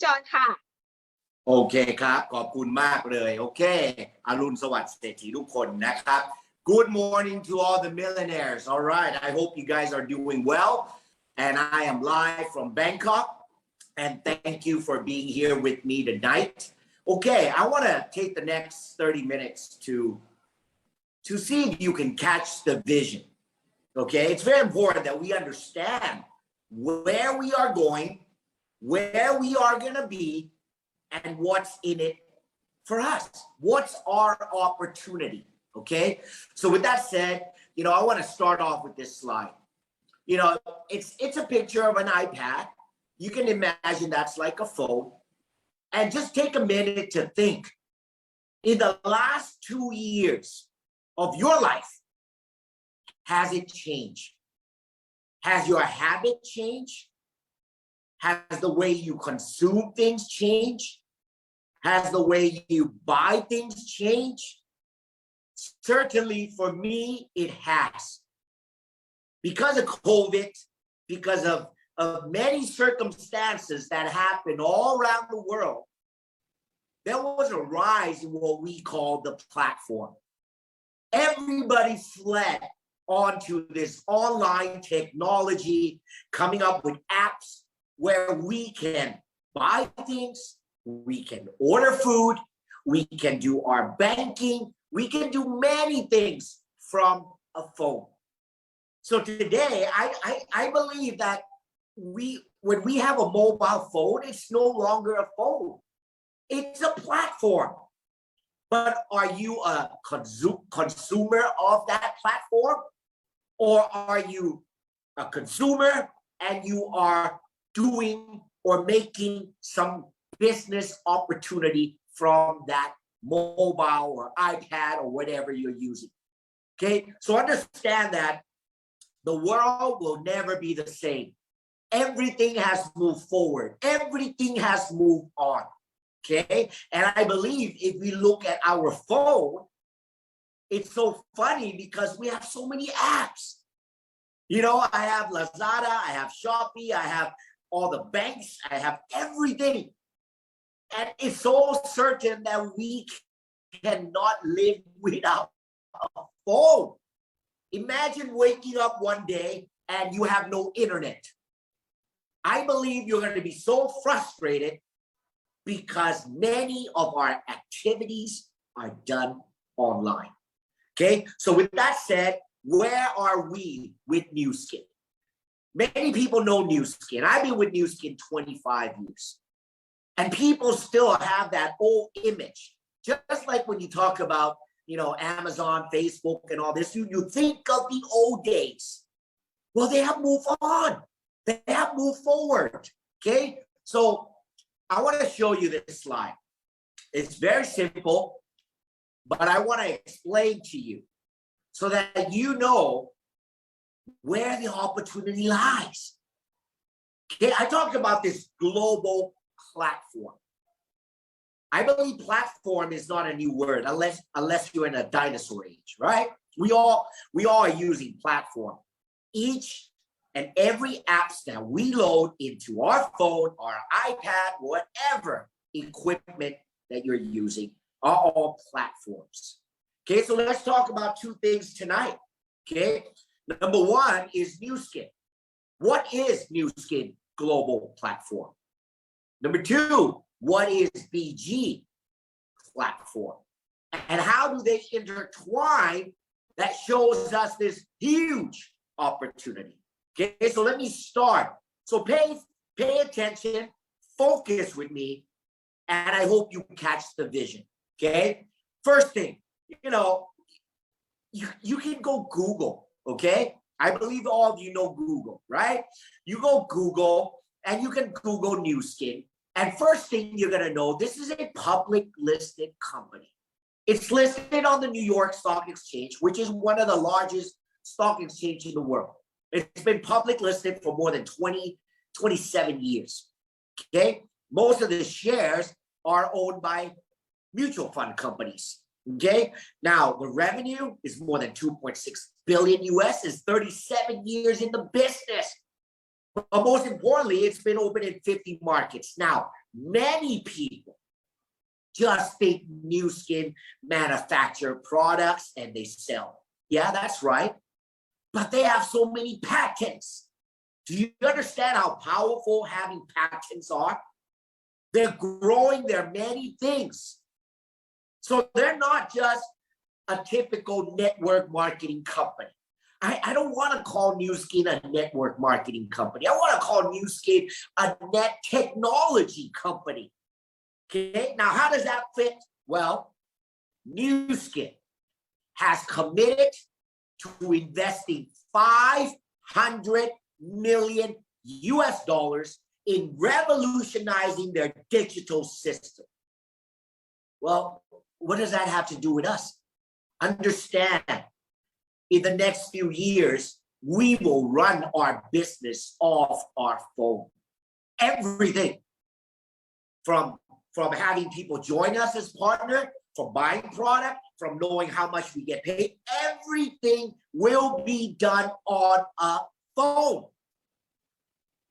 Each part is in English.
จอนค่ะโอเคครับขอบคุณมากเลยโอเคอรุณสวัสดิ์เศรษฐีทุกคนนะครับ Good morning to all the millionaires. All right, I hope you guys are doing well, and I am live from Bangkok, and thank you for being here with me tonight. Okay, I want to take the next 30 minutes to see if you can catch the vision. Okay, it's very important that we understand where we are going, where we are going to be, and what's in it for us. What's our opportunity? Okay. So with that said, I want to start off with this slide. It's a picture of an iPad. You can imagine that's like a phone. And just take a minute to think. In the last 2 years of your life, has it changed? Has your habit changed? Has the way you consume things changed? Has the way you buy things changed? Certainly for me, it has. Because of COVID, because of many circumstances that happened all around the world, there was a rise in what we call the platform. Everybody fled onto this online technology, coming up with apps where we can buy things, we can order food, we can do our banking, we can do many things from a phone. So today, I believe that when we have a mobile phone, it's no longer a phone. It's a platform. But are you a consumer of that platform? Or are you a consumer and you are doing or making some business opportunity from that mobile or iPad or whatever you're using? Okay, so understand that the world will never be the same. Everything has moved forward. Everything has moved on. Okay, and I believe if we look at our phone, it's so funny because we have so many apps. I have Lazada, I have Shopee, I have all the banks, I have everything. And it's so certain that we cannot live without a phone. Imagine waking up one day and you have no internet. I believe you're going to be so frustrated because many of our activities are done online. Okay, so with that said, where are we with Nu Skin? Many people know Nu Skin. I've been with Nu Skin 25 years. And people still have that old image. Just like when you talk about, Amazon, Facebook, and all this, you think of the old days. Well, they have moved on. They have moved forward. Okay, so I want to show you this slide. It's very simple, but I want to explain to you so that you know where the opportunity lies. Okay, I talked about this global platform. I believe platform is not a new word unless you're in a dinosaur age, right? We all are using platform. Each and every apps that we load into our phone, our iPad, whatever equipment that you're using are all platforms. Okay, so let's talk about two things tonight. Okay, number one is Nu Skin. What is Nu Skin global platform? Number two, what is BG platform? And how do they intertwine that shows us this huge opportunity? Okay, so let me start. So pay attention, focus with me, and I hope you catch the vision. Okay, first thing, you can go Google. Okay, I believe all of you know Google, right? You go Google and you can Google Nu Skin. And first thing you're going to know, this is a public listed company. It's listed on the New York Stock Exchange, which is one of the largest stock exchanges in the world. It's been public listed for more than 27 years. Okay, most of the shares are owned by mutual fund companies. Okay, now the revenue is more than 2.6 billion US, is 37 years in the business. But most importantly, it's been open in 50 markets. Now, many people just think Nu Skin manufacture products and they sell. Yeah, that's right. But they have so many patents. Do you understand how powerful having patents are? They're growing their many things. So they're not just a typical network marketing company. I don't want to call Nu Skin a network marketing company. I want to call Nu Skin a net technology company. Okay, now how does that fit? Well, Nu Skin has committed to investing $500 million in revolutionizing their digital system. Well, what does that have to do with us? Understand, in the next few years, we will run our business off our phone. Everything from having people join us as partner, from buying product, from knowing how much we get paid, everything will be done on a phone.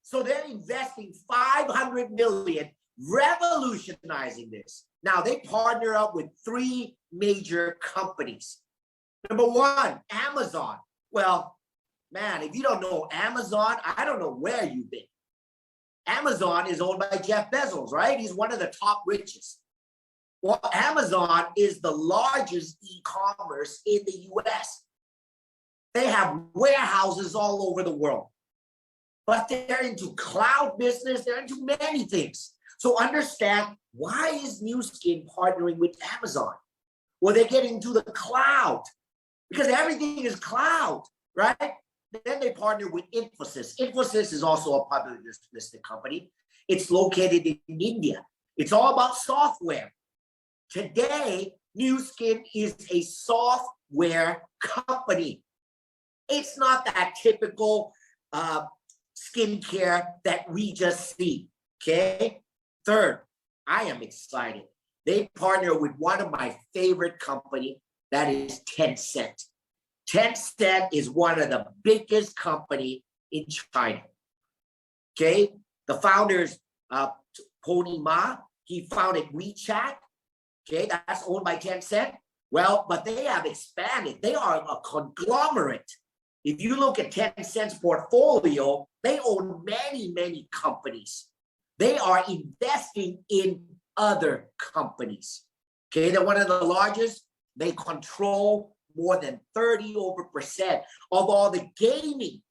So they're investing $500 million, revolutionizing this. Now they partner up with 3 major companies. Number 1, Amazon. Well, man, if you don't know Amazon, I don't know where you've been. Amazon is owned by Jeff Bezos, right? He's one of the top richest. Well, Amazon is the largest e-commerce in the US. They have warehouses all over the world. But they're into cloud business, they're into many things. So understand, why is Nu Skin partnering with Amazon? Well, they're getting into the cloud because everything is cloud, right? Then they partner with Infosys. Infosys is also a publicly listed company. It's located in India. It's all about software. Today, Nu Skin is a software company. It's not that typical skincare that we just see, okay? Third, I am excited. They partner with one of my favorite company, that is Tencent. Tencent is one of the biggest company in China, okay? The founders, Pony Ma, he founded WeChat, okay? That's owned by Tencent. Well, but they have expanded. They are a conglomerate. If you look at Tencent's portfolio, they own many, many companies. They are investing in other companies. Okay, they're one of the largest. They control more than 30% of all the gaming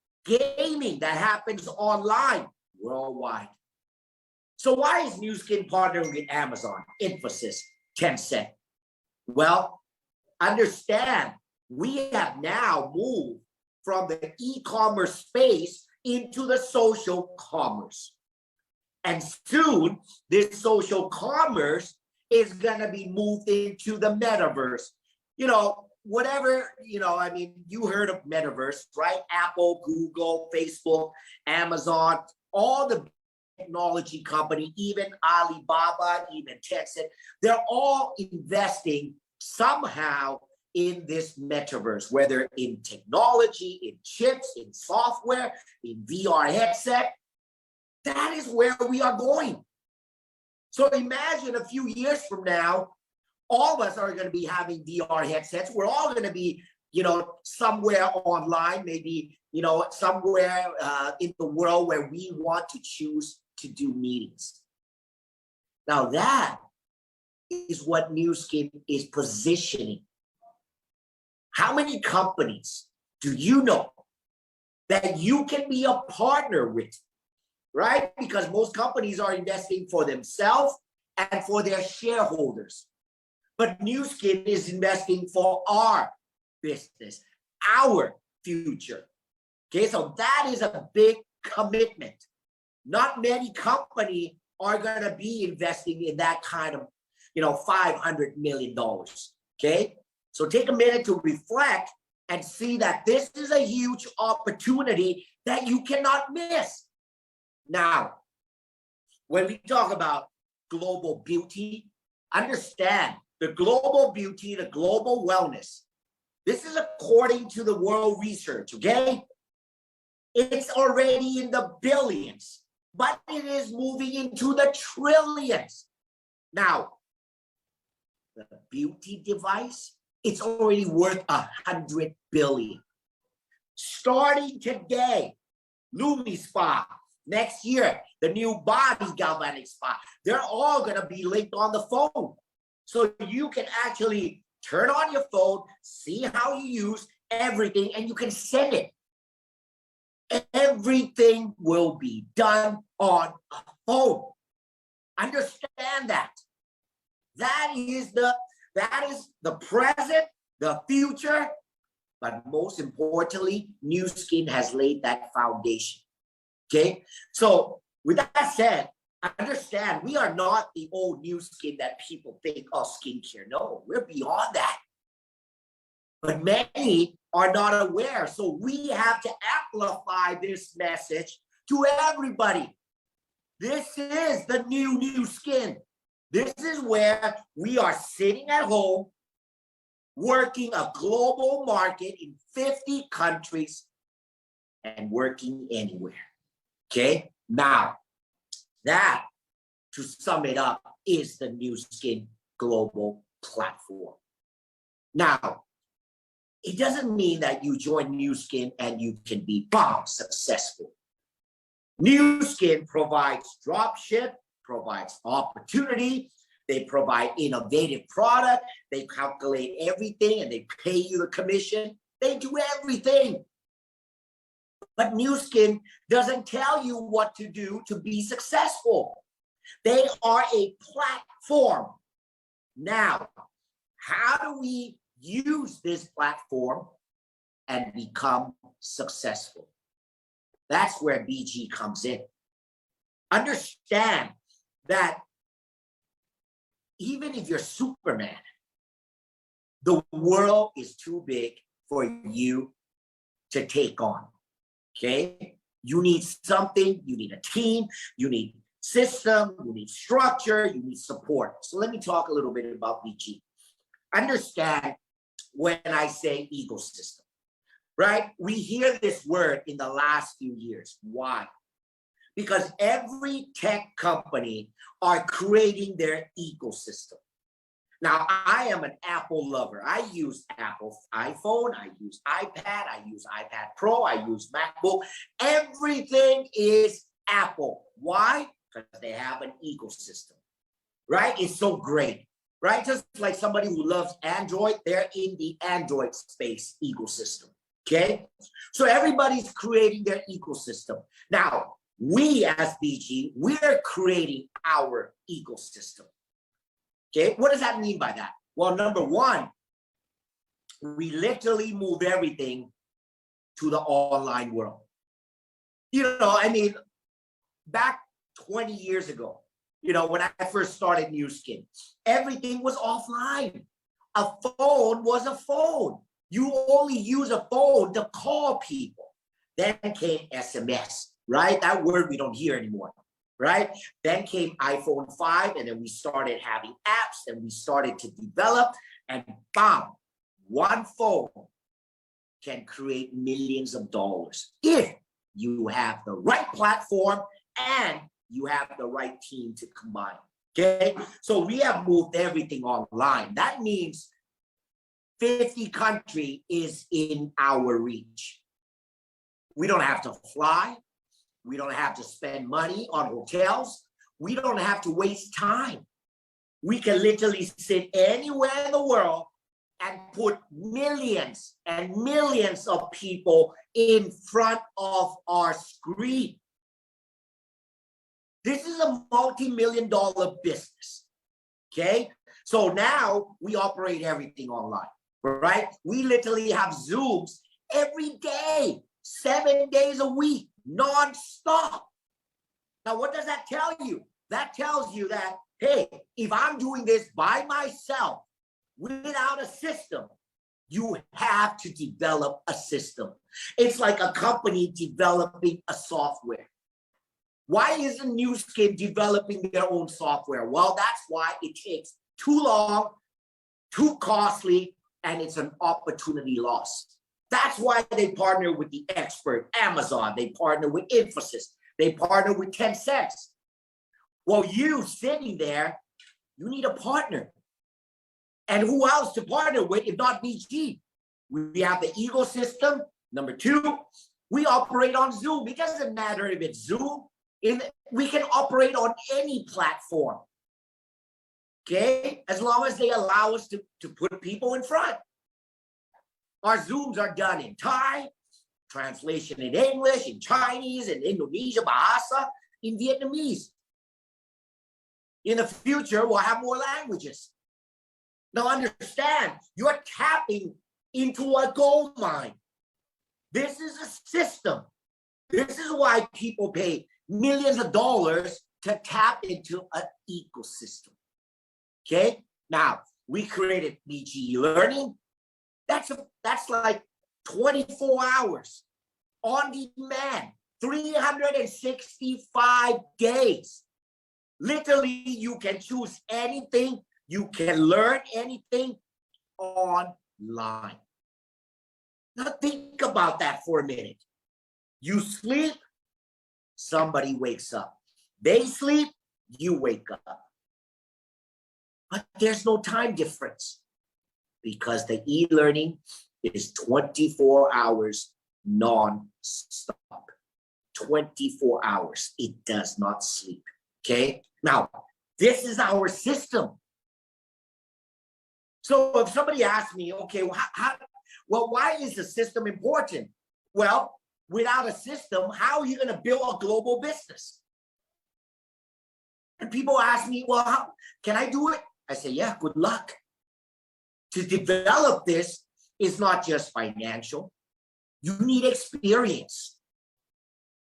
that happens online worldwide. So why is Nu Skin partnering with Amazon, Infosys, Tencent? Well, understand, we have now moved from the e-commerce space into the social commerce. And soon, this social commerce is going to be moved into the metaverse. You know, whatever, I mean, you heard of metaverse, right? Apple, Google, Facebook, Amazon, all the technology company, even Alibaba, even Tencent, they're all investing somehow in this metaverse, whether in technology, in chips, in software, in VR headset. That is where we are going. So imagine a few years from now, all of us are going to be having VR headsets. We're all going to be, somewhere online, maybe, somewhere in the world where we want to choose to do meetings. Now that is what Nu Skin is positioning. How many companies do you know that you can be a partner with, right? Because most companies are investing for themselves and for their shareholders. But Nu Skin is investing for our business, our future. Okay, so that is a big commitment. Not many companies are going to be investing in that kind of, $500 million. Okay, so take a minute to reflect and see that this is a huge opportunity that you cannot miss. Now, when we talk about global beauty, understand the global beauty, the global wellness. This is according to the world research, okay? It's already in the billions, but it is moving into the trillions. Now, the beauty device, it's already worth 100 billion. Starting today, Lumi Spa, next year, the new Body Galvanic Spa, they're all going to be linked on the phone. So you can actually turn on your phone, see how you use everything, and you can send it. Everything will be done on a phone. Understand that. That is the present, the future, but most importantly, Nu Skin has laid that foundation. Okay? So with that said, understand we are not the old Nu Skin that people think, oh, skincare. No, we're beyond that. But many are not aware. So we have to amplify this message to everybody. This is the new Nu Skin. This is where we are sitting at home, working a global market in 50 countries and working anywhere. Okay? Now, that, to sum it up, is the Nu Skin global platform. Now, it doesn't mean that you join Nu Skin and you can be bomb successful. Nu Skin provides dropship, provides opportunity, they provide innovative product, they calculate everything and they pay you the commission. They do everything. But Nu Skin doesn't tell you what to do to be successful. They are a platform. Now, how do we use this platform and become successful? That's where BG comes in. Understand that even if you're Superman, the world is too big for you to take on. Okay? You need something, you need a team, you need system, you need structure, you need support. So let me talk a little bit about BG. Understand when I say ecosystem, right? We hear this word in the last few years. Why? Because every tech company are creating their ecosystem. Now, I am an Apple lover. I use Apple iPhone, I use iPad, I use iPad Pro, I use MacBook. Everything is Apple. Why? Because they have an ecosystem, right? It's so great, right? Just like somebody who loves Android, they're in the Android space ecosystem, okay? So everybody's creating their ecosystem. Now, we as BG, we're creating our ecosystem. Okay, what does that mean by that? Well, number one, we literally move everything to the online world. You know, I mean, back 20 years ago, you know, when I first started Nu Skin, everything was offline. A phone was a phone. You only use a phone to call people. Then came SMS, right? That word we don't hear anymore. Right? Then came iPhone 5, and then we started having apps, and we started to develop, and bam, one phone can create millions of dollars if you have the right platform and you have the right team to combine. Okay? So we have moved everything online. That means 50 countries is in our reach. We don't have to fly. We don't have to spend money on hotels. We don't have to waste time. We can literally sit anywhere in the world and put millions and millions of people in front of our screen. This is a multi-million-dollar business, okay? So now we operate everything online, right? We literally have Zooms every day, 7 days a week. Non-stop. Now, what does that tell you? That tells you that, hey, if I'm doing this by myself, without a system, you have to develop a system. It's like a company developing a software. Why isn't Nu Skin developing their own software? Well, that's why it takes too long, too costly, and it's an opportunity loss. That's why they partner with the expert Amazon. They partner with Infosys. They partner with Tencent. Well, you sitting there, you need a partner. And who else to partner with if not BG? We have the ecosystem. Number two, we operate on Zoom. It doesn't matter if it's Zoom. We can operate on any platform. Okay? As long as they allow us to put people in front. Our Zooms are done in Thai, translation in English, in Chinese, in Indonesia, Bahasa, in Vietnamese. In the future, we'll have more languages. Now understand, you're tapping into a gold mine. This is a system. This is why people pay millions of dollars to tap into an ecosystem. Okay? Now, we created BG Learning. That's like 24 hours on demand, 365 days. Literally, you can choose anything. You can learn anything online. Now think about that for a minute. You sleep, somebody wakes up. They sleep, you wake up. But there's no time difference because the e-learning is 24 hours non-stop. 24 hours. It does not sleep. Okay? Now, this is our system. So if somebody asks me, okay, well, why is the system important? Well, without a system, how are you going to build a global business? And people ask me, well, how can I do it? I say, yeah, good luck. To develop this is not just financial. You need experience.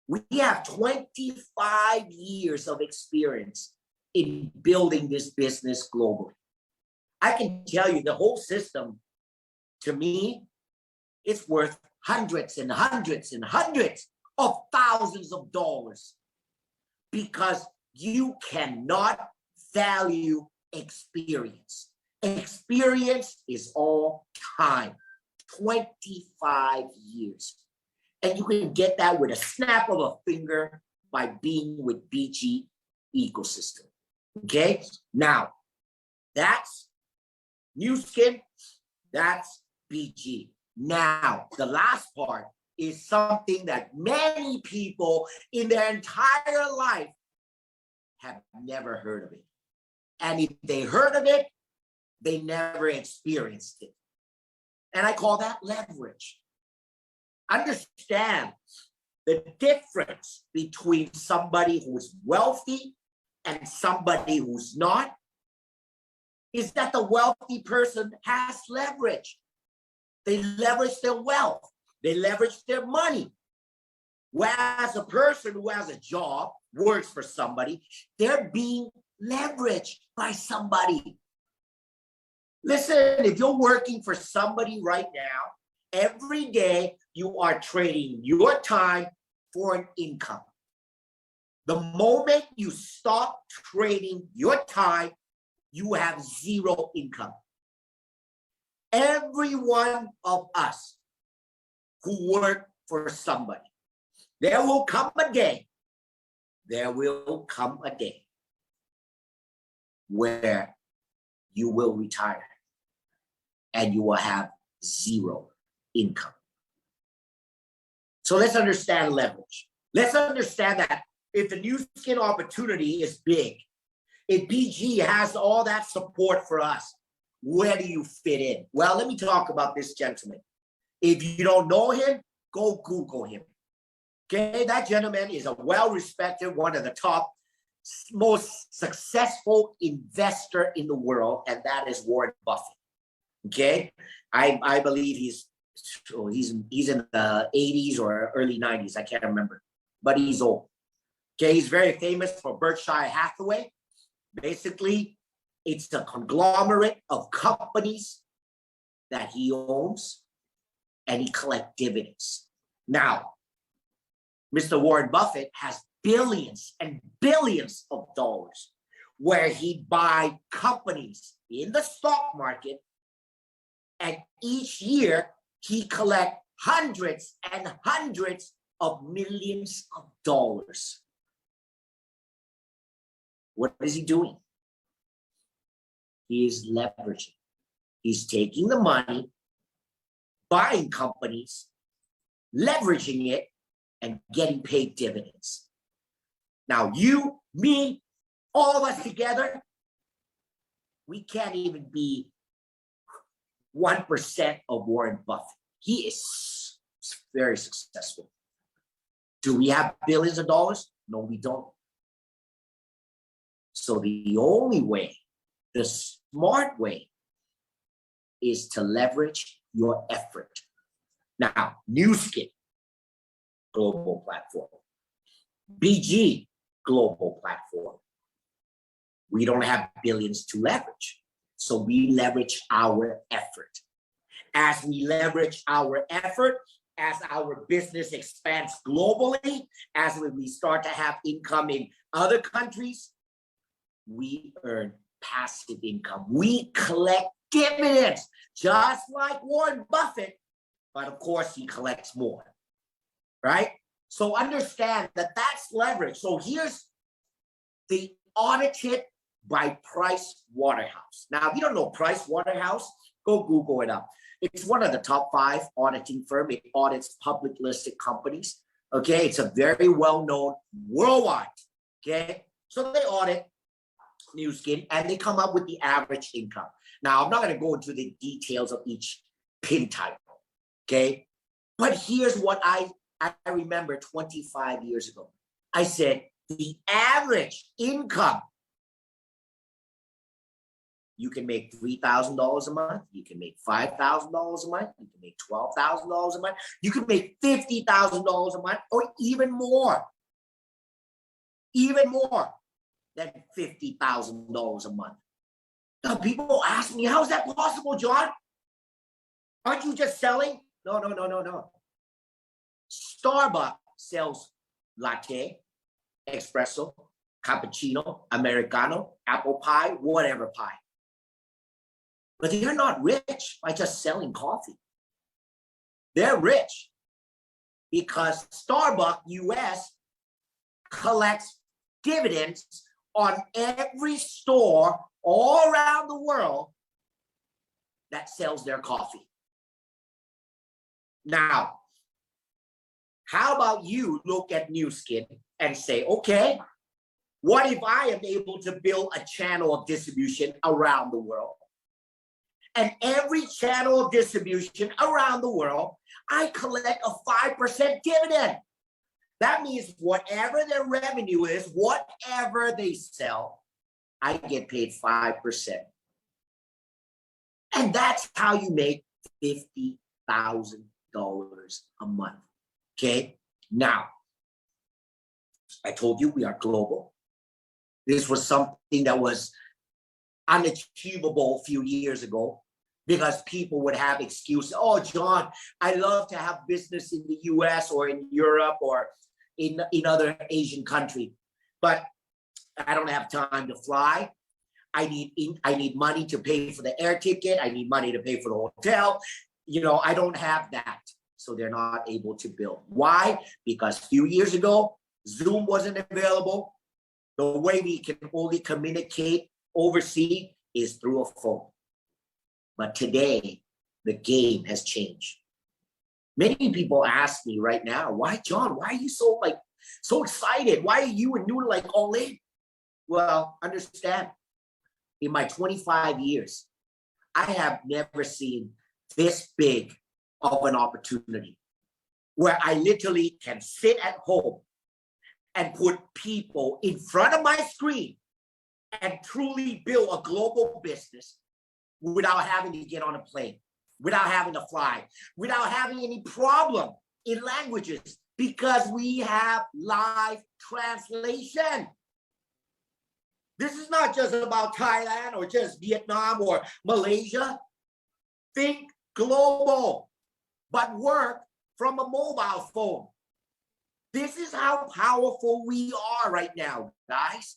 We have 25 years of experience in building this business globally. I can tell you the whole system, to me, it's worth hundreds and hundreds and hundreds of thousands of dollars because you cannot value experience. Experience is all time, 25 years. And you can get that with a snap of a finger by being with BG Ecosystem. Okay? Now, that's Nu Skin, that's BG. Now, the last part is something that many people in their entire life have never heard of it. And if they heard of it, they never experienced it. And I call that leverage. Understand the difference between somebody who's wealthy and somebody who's not is that the wealthy person has leverage. They leverage their wealth. They leverage their money. Whereas a person who has a job, works for somebody, they're being leveraged by somebody. Listen, if you're working for somebody right now, every day you are trading your time for an income. The moment you stop trading your time, you have zero income. Every one of us who work for somebody, there will come a day where you will retire and you will have zero income. So let's understand leverage. Let's understand that if the Nu Skin opportunity is big, if BG has all that support for us, where do you fit in? Well, let me talk about this gentleman. If you don't know him, go Google him. Okay, that gentleman is a well-respected, one of the top, most successful investor in the world, and that is Warren Buffett. Okay, I believe he's in the 80s or early 90s. I can't remember, but he's old. Okay, he's very famous for Berkshire Hathaway. Basically, it's a conglomerate of companies that he owns, and he collects dividends. Now, Mr. Warren Buffett has billions and billions of dollars where he buys companies in the stock market, and each year he collects hundreds and hundreds of millions of dollars. What is he doing? He is leveraging. He's taking the money, buying companies, leveraging it, and getting paid dividends. Now, you, me, all of us together, we can't even be 1% of Warren Buffett. He is very successful. Do we have billions of dollars? No, we don't. So the only way, the smart way, is to leverage your effort. Now, Nu Skin, global platform. BG, global platform. We don't have billions to leverage. So we leverage our effort. As we leverage our effort, as our business expands globally, as we start to have income in other countries, we earn passive income. We collect dividends, just like Warren Buffett, but of course he collects more, right? So understand that that's leverage. So here's the audited by Price Waterhouse. Now, if you don't know Price Waterhouse, go Google it up. It's one of the top 5 auditing firms. It audits public listed companies. Okay, it's a very well-known worldwide. Okay, so they audit Nu Skin and they come up with the average income. Now, I'm not going to go into the details of each pin title. Okay, but here's what I remember 25 years ago. I said the average income. You can make $3,000 a month. You can make $5,000 a month. You can make $12,000 a month. You can make $50,000 a month, or even more than $50,000 a month. Now, people ask me, how is that possible, John? Aren't you just selling? No. Starbucks sells latte, espresso, cappuccino, Americano, apple pie, whatever pie. But they're not rich by just selling coffee. They're rich because Starbucks US collects dividends on every store all around the world that sells their coffee. Now, how about you look at Nu Skin and say, okay, what if I am able to build a channel of distribution around the world? And every channel of distribution around the world, I collect a 5% dividend. That means whatever their revenue is, whatever they sell, I get paid 5%. And that's how you make $50,000 a month. Okay? Now, I told you we are global. This was something that was unachievable a few years ago because people would have excuses. Oh, John, I love to have business in the US or in Europe or in other Asian countries, but I don't have time to fly. I need money to pay for the air ticket. I need money to pay for the hotel. You know, I don't have that. So they're not able to build. Why? Because a few years ago, Zoom wasn't available. The way we can only communicate overseas is through a phone. But today, the game has changed. Many people ask me right now, why, John, why are you so excited? Why are you and Noodle like all in? Well, understand, in my 25 years, I have never seen this big of an opportunity where I literally can sit at home and put people in front of my screen and truly build a global business without having to get on a plane, without having to fly, without having any problem in languages, because we have live translation. This is not just about Thailand or just Vietnam or Malaysia. Think global, but work from a mobile phone. This is how powerful we are right now, guys.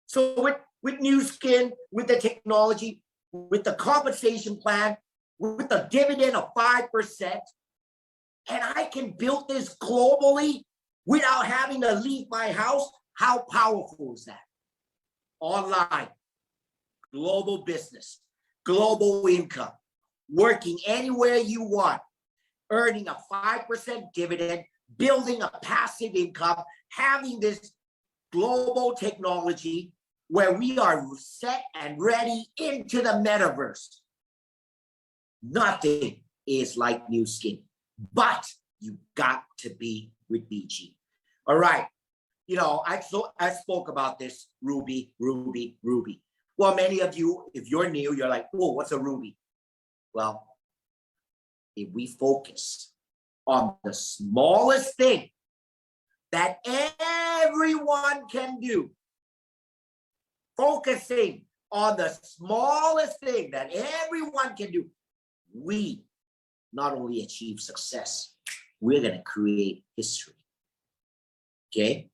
So with Nu Skin, with the technology, with the compensation plan, with the dividend of 5%, and I can build this globally without having to leave my house. How powerful is that? Online, global business, global income, working anywhere you want, earning a 5% dividend, building a passive income, having this global technology where we are set and ready into the metaverse. Nothing is like Nu Skin, but you got to be with BG. All right. You know, I spoke about this Ruby. Well, many of you, if you're new, you're like, oh, what's a Ruby? Well, if we focus on the smallest thing that everyone can do, focusing on the smallest thing that everyone can do, we not only achieve success, we're going to create history. Okay?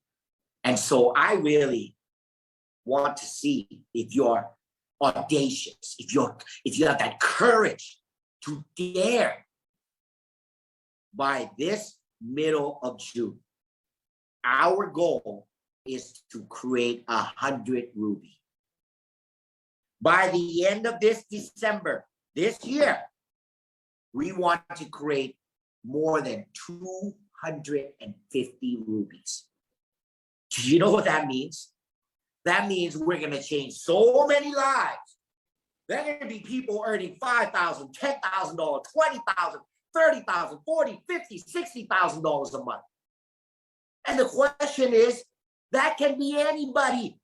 And so I really want to see if you're audacious, if you have that courage to dare by this middle of June. Our goal is to create 100 Ruby. By the end of this December, this year, we want to create more than 250 rubies. Do you know what that means? That means we're going to change so many lives. There are going to be people earning $5,000, $10,000, $20,000, $30,000, $40,000, $50,000, $60,000 a month. And the question is, that can be anybody.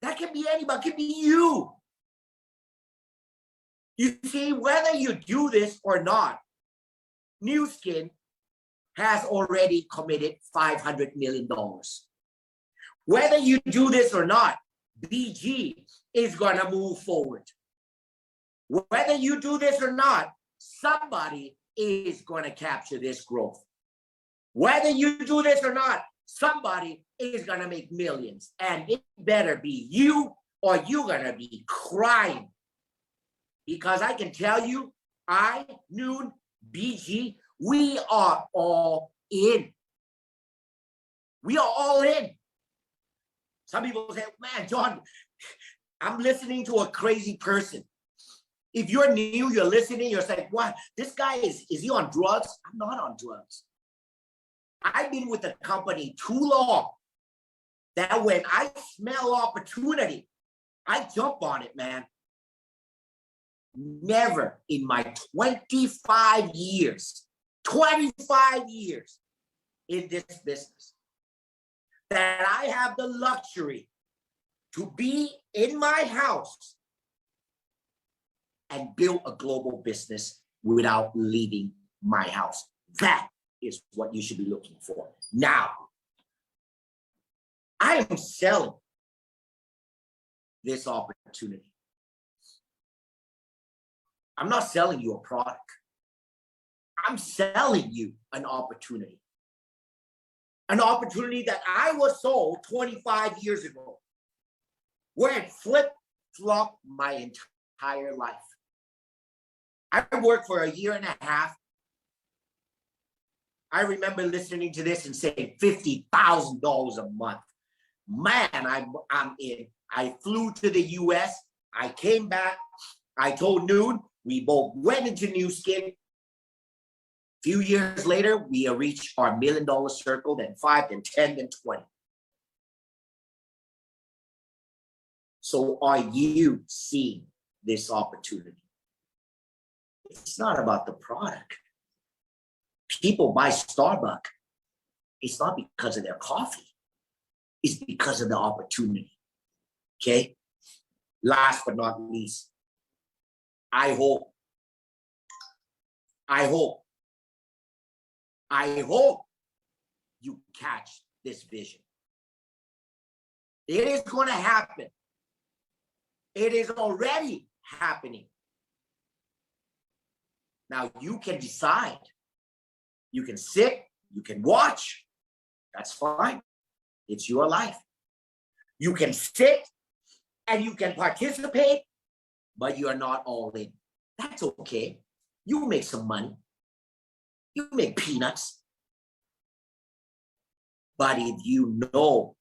That can be anybody. It can be you. You see, whether you do this or not, Nu Skin has already committed $500 million. Whether you do this or not, BG is going to move forward. Whether you do this or not, somebody is going to capture this growth. Whether you do this or not, somebody is going to make millions. And it better be you, or you're going to be crying. Because I can tell you, I, Noon, BG, we are all in. We are all in. Some people say, man, John, I'm listening to a crazy person. If you're new, you're listening, you're saying, what? This guy, is he on drugs? I'm not on drugs. I've been with the company too long that when I smell opportunity, I jump on it, man. Never in my 25 years in this business that I have the luxury to be in my house and build a global business without leaving my house. That is what you should be looking for. Now, I am selling this opportunity. I'm not selling you a product. I'm selling you an opportunity. An opportunity that I was sold 25 years ago, where it flip-flopped my entire life. I worked for a year and a half. I remember listening to this and saying $50,000 a month. Man, I'm in. I flew to the US. I came back. I told Noon, we both went into Nu Skin. A few years later, we reached our $1 million circle, then 5, then 10, then 20. So are you seeing this opportunity? It's not about the product. People buy Starbucks. It's not because of their coffee. It's because of the opportunity. Okay? Last but not least, I hope you catch this vision. It is going to happen. It is already happening. Now you can decide. You can sit, you can watch. That's fine. It's your life. You can sit and you can participate, but you are not all in. That's okay. you make some money. You make peanuts. But if you know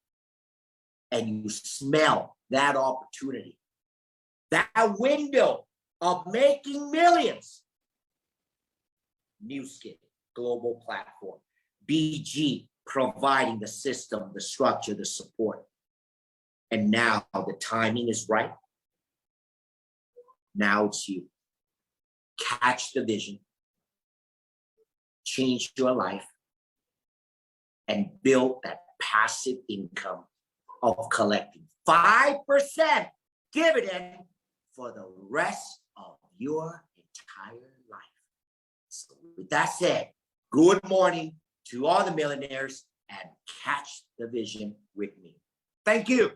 and you smell that opportunity, that window of making millions, Nu Skin, global platform, BG providing the system, the structure, the support. And now the timing is right. Now it's you. Catch the vision, change your life, and build that passive income of collecting 5% dividend for the rest of your entire life. So with that said, good morning to all the millionaires and catch the vision with me. Thank you.